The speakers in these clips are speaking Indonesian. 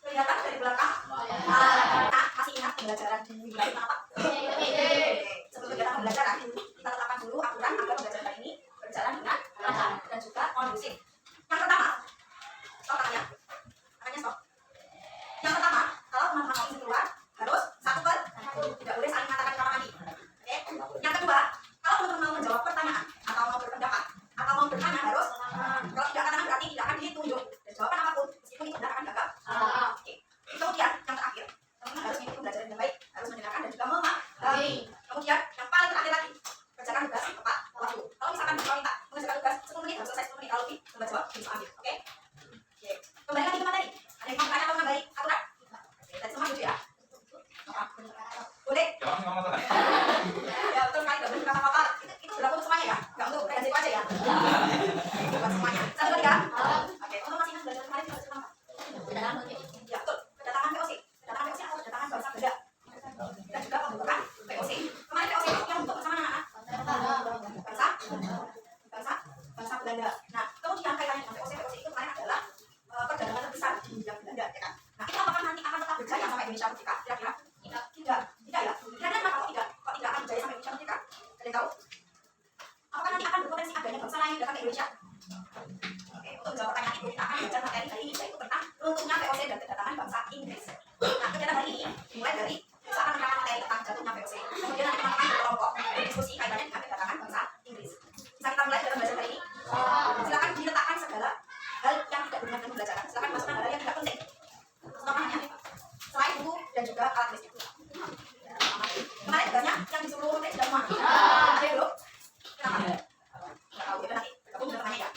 Kelihatan dari belakang. Masih ingat pembelajaran minggu lalu apa? Sebelum kita pembelajaran, kita tetapkan dulu aturan agar pembelajaran kali ini berjalan dengan lancar dan juga kondusif. Yang pertama, stop tangannya. Tangannya stop. Yang pertama, kalau teman-teman mau izin keluar, harus satu per satu. Tidak boleh saling mengatakan kamar mandi. Oke? Yang kedua, kalau teman-teman mau menjawab pertanyaan atau mau berpendapat atau mau bertanya harus kalau tidak katakan berarti tidak akan ditunjuk dan jawaban apapun meskipun itu benar akan gagal. Oke. Kemudian yang terakhir, teman-teman harus mengikuti pembelajaran dengan baik, harus mendengarkan dan juga memahami. Kemudian yang paling terakhir lagi, kerjakan tugas tepat waktu. Kalau misalkan kita minta mengerjakan tugas 10 menit harus selesai 10 menit, kalau lebih coba jawab bisa ambil. Oke? Oke. Kembali lagi ke materi. Ada yang mau bertanya atau menambah aturan? Oke, tadi semua gitu ya. Boleh? Ya betul sekali, nggak boleh kata apa-apa. Itu berlaku untuk semuanya ya, nggak untuk kayak aja ya. Bukan semuanya. Satu lagi ya. Oke, untuk masih ingat belajar kemarin kita cerita apa? Kedatangan POC. Ya betul, kedatangan POC. Kedatangan POC atau kedatangan bangsa Belanda. Dan juga pembentukan POC. Kemarin POC itu yang bentuk bersama anak-anak. Bangsa Belanda. Nah, kemudian kaitannya dengan POC itu kemarin adalah perdagangan terbesar di dunia Belanda, ya kan? Nah, itu apakah nanti akan tetap berjaya sampai Indonesia merdeka? Kira-kira? Tidak ya. Kira-kira kenapa kok tidak akan berjaya sampai Indonesia merdeka? Kalian tahu? Apakah nanti akan berpotensi adanya bangsa lain datang ke Indonesia? Oke, untuk menjawab pertanyaan itu kita akan belajar materi hari ini, yaitu tentang runtuhnya POC dan kedatangan bangsa Inggris. Nah, kegiatan hari ini dimulai dari kita akan menerangkan materi tentang jatuhnya POC. Kemudian nanti teman-teman berkelompok berdiskusi kaitannya dengan kedatangan bangsa Inggris. Bisa kita mulai dalam belajar hari ini? Silakan diletakkan segala hal yang tidak berhubungan dengan pembelajaran. Silakan masukkan hal yang tidak penting. Contohnya selain buku dan juga alat tulis itu. Kemarin tugasnya yang disuruh rutin sudah semua. Ada belum? Kenapa? Nggak tahu, ya nanti gabung dengan temannya ya.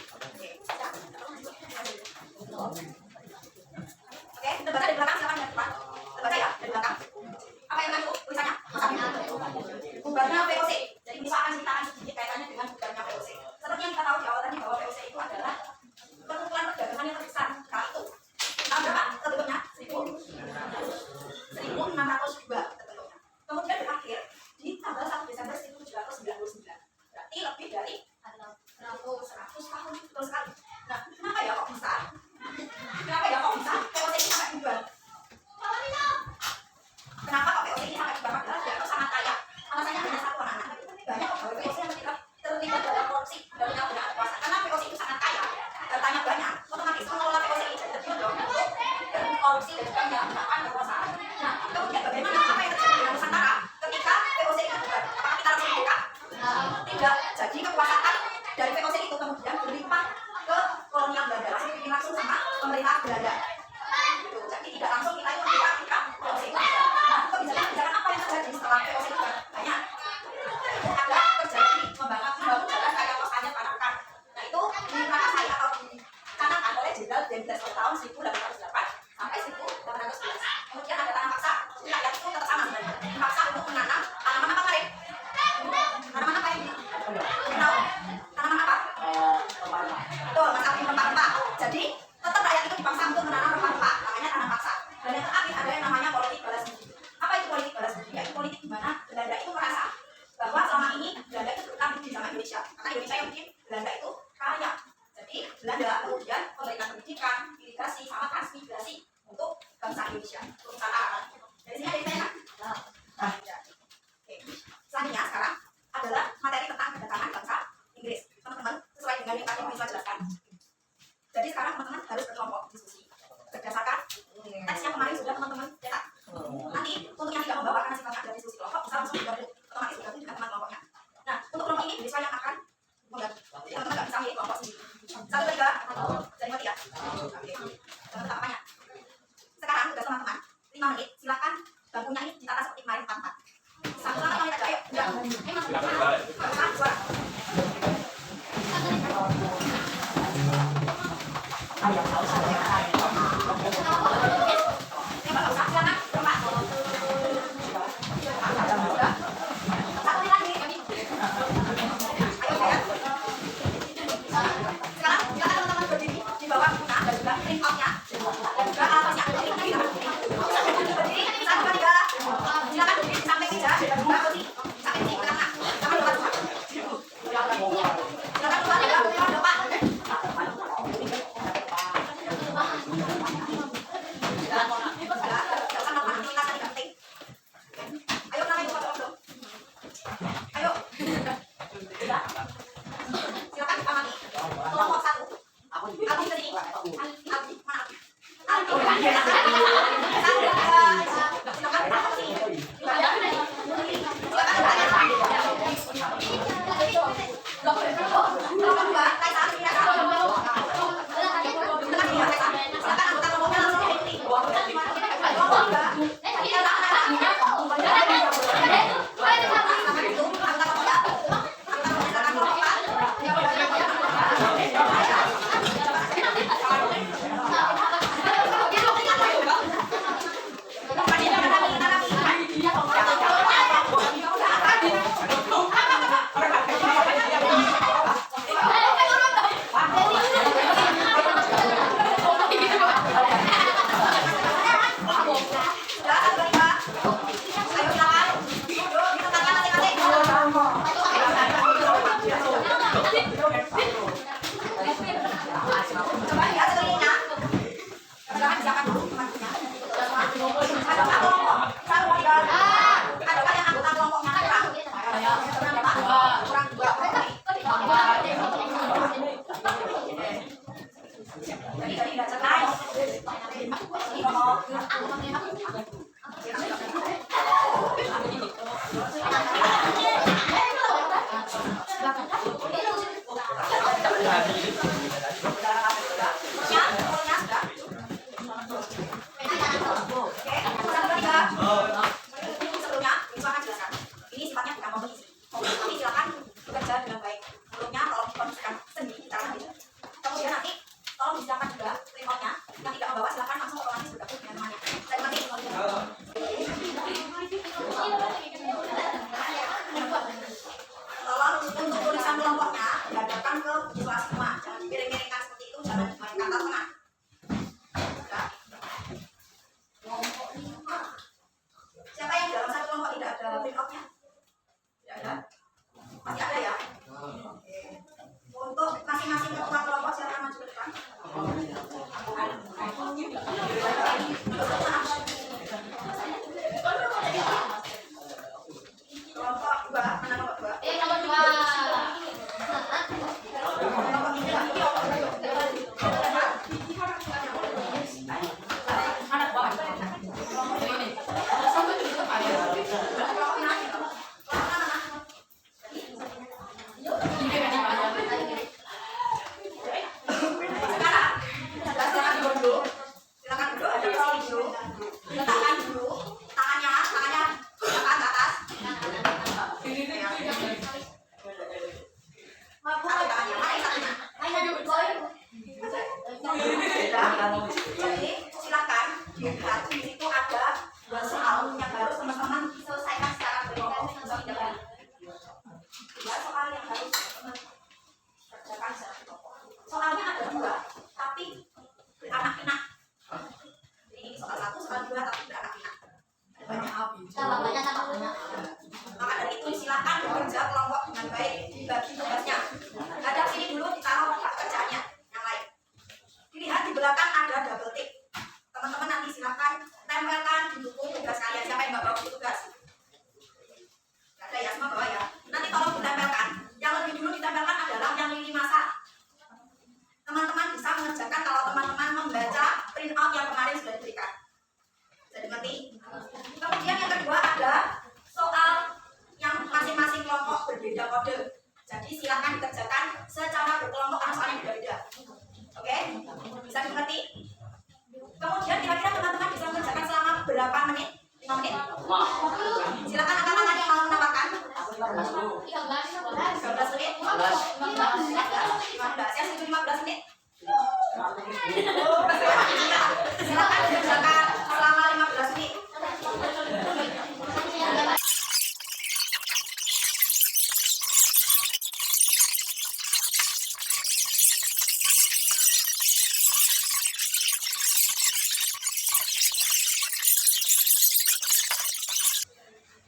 Oke, kita baca dari belakang, silakan dari depan. Kita baca ya, dari belakang. Apa yang kamu tulisannya? Bubarnya POC. Jadi bisa akan ceritakan sedikit kaitannya dengan bubarnya POC. Seperti yang kita tahu di awal tadi bahwa POC itu adalah perkumpulan perdagangan yang terbesar kala itu. Tahun berapa terbentuknya? 1602 terbentuknya. Kemudian berakhir di tanggal 1 Desember 1799. Berarti lebih dari 100 tahun, betul sekali. Nah, kenapa ya kok bisa? POC ini sampai bubar? Kenapa kok POC ini sampai bubar? Padahal dia itu sangat kaya. Alasannya hanya satu, anak-anak. Banyak pegawai POC yang terlibat dalam korupsi dan penyalahgunaan kekuasaan. Karena POC itu sangat kaya, datanya banyak, otomatis mengelola POC ini jadi terlibat dalam korupsi dan juga penyalahgunaan kekuasaan. Nah, kemudian bagaimana apa yang terjadi dengan Nusantara ketika POC ini bubar? Apakah kita langsung buka? Tidak. Jadi kekuasaan dari POC itu kemudian berlimpah ke kolonial Belanda, langsung sama pemerintah Belanda. Gitu. Jadi tidak langsung kita itu buka ketika POC itu bubar. Nah, kebijakan apa yang terjadi setelah POC itu bubar? Banyak. Ada terjadi membangun jalan kaya Los Panakan. Nah, itu diprakarsai atau dicanangkan oleh Jenderal Dendels pada tahun 1808 sampai 1811. Kemudian ada tanah paksa. Jadi rakyat itu tetap sama sebenarnya. Dipaksa untuk menanam tanaman apa kemarin? Tanaman apa ini? Tahu? Tanaman apa? Betul, Mas Alvin, rempah-rempah. Jadi tetap rakyat itu dipaksa untuk menanam rempah-rempah. Namanya tanam paksa. Dan yang terakhir ada yang namanya politik balas budi. Apa itu politik balas budi? Yaitu politik di mana Belanda itu merasa bahwa selama ini Belanda itu berutang budi sama Indonesia. Karena Indonesia yang bikin Belanda itu kaya. Jadi Belanda kemudian memberikan pendidikan, irigasi, sama transmigrasi untuk bangsa Indonesia, untuk Nusantara. Dari sini ada yang tanya? Oke. Selanjutnya sekarang adalah materi tentang kedatangan bangsa Inggris. Teman-teman, sesuai dengan yang tadi bisa jelaskan. Jadi sekarang teman-teman harus berkelompok diskusi berdasarkan teks yang kemarin sudah teman-teman cetak. Nanti untuk yang tidak membawa karena sifatnya adalah diskusi kelompok bisa langsung digabung, otomatis digabung dengan teman kelompoknya. Nah, untuk kelompok ini siswa yang akan mengganti. Jadi teman-teman nggak bisa milih kelompok sendiri. 1, 2, 3, jadi mati ya. Oke. Teman-teman tak apanya. Sekarang tugas teman-teman 5 menit. Silakan bangkunya ini ditata seperti kemarin 4-4. Satu-satu menit aja. Ayo. Ya. Suara. Ayo. Silakan berdiri di samping meja, buka kursi, sampai sini ke tengah.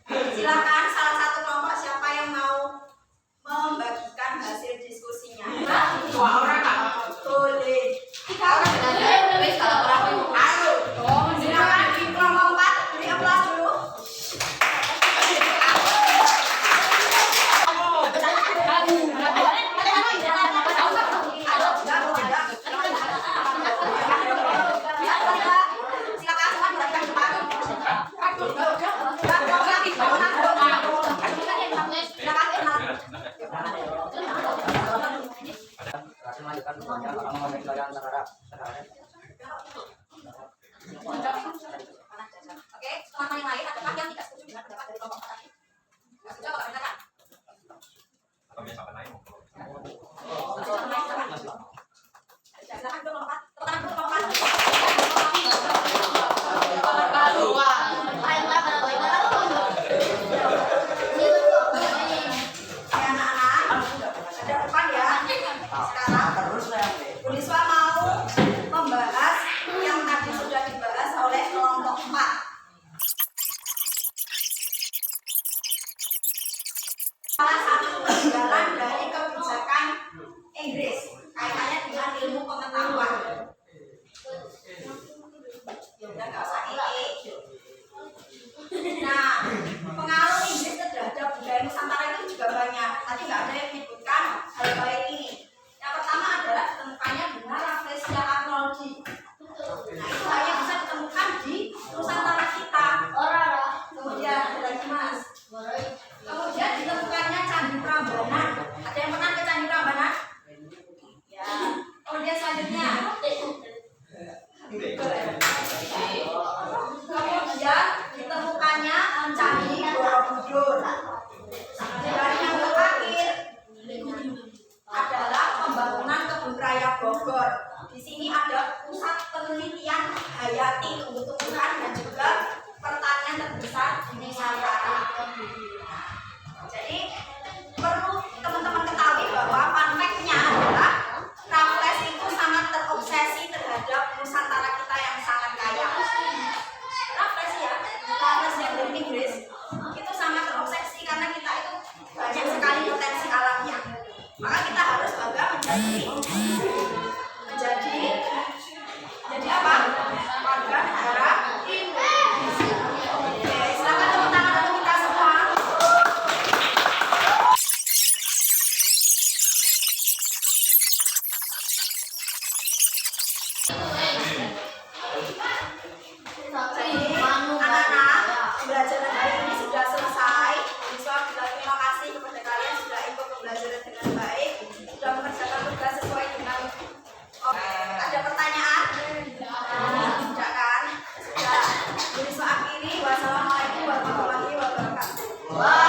Silakan salah satu kelompok siapa yang mau membagikan hasil diskusinya. Dua orang kak. Boleh. 3 orang. Ayo. Silakan di kelompok 4 beri aplaus dulu. 4. Salah satu peninggalan dari kebijakan Inggris kaitannya dengan ilmu pengetahuan. Ya udah nggak usah ini. Nah, pengaruh Inggris terhadap budaya Nusantara itu juga banyak. Tadi nggak ada yang menyebutkan hal-hal ini. Yang pertama adalah ditemukannya bunga Rafflesia arnoldii. Nah, itu hanya bisa ditemukan di Nusantara kita. Kemudian ada lagi mas. Kemudian ditemukannya Candi Prambanan. Ada yang pernah ke Candi Prambanan? Ya. Kemudian selanjutnya. Kemudian ditemukannya Candi Borobudur. Dan yang terakhir adalah pembangunan Kebun Raya Bogor. Di sini ada pusat penelitian hayati tumbuh-tumbuhan dan juga pertanian terbesar di Nusantara. Jadi perlu teman-teman ketahui bahwa fun fact-nya adalah Raffles itu sangat terobsesi terhadap Nusantara kita yang sangat kaya. Raffles yang dari Inggris itu sangat terobsesi karena kita itu banyak sekali potensi alamnya. Maka kita harus bangga menjadi apa? Warga negara Indonesia. Oke, silakan tepuk tangan untuk kita semua. Jadi anak-anak pembelajaran hari ini sudah selesai. Siswa bilang terima kasih kepada kalian sudah ikut pembelajaran dengan baik, sudah mengerjakan tugas sesuai dengan. Ada pertanyaan? Tidak kan? Sudah. Jadi akhiri. Wassalamualaikum warahmatullahi wabarakatuh.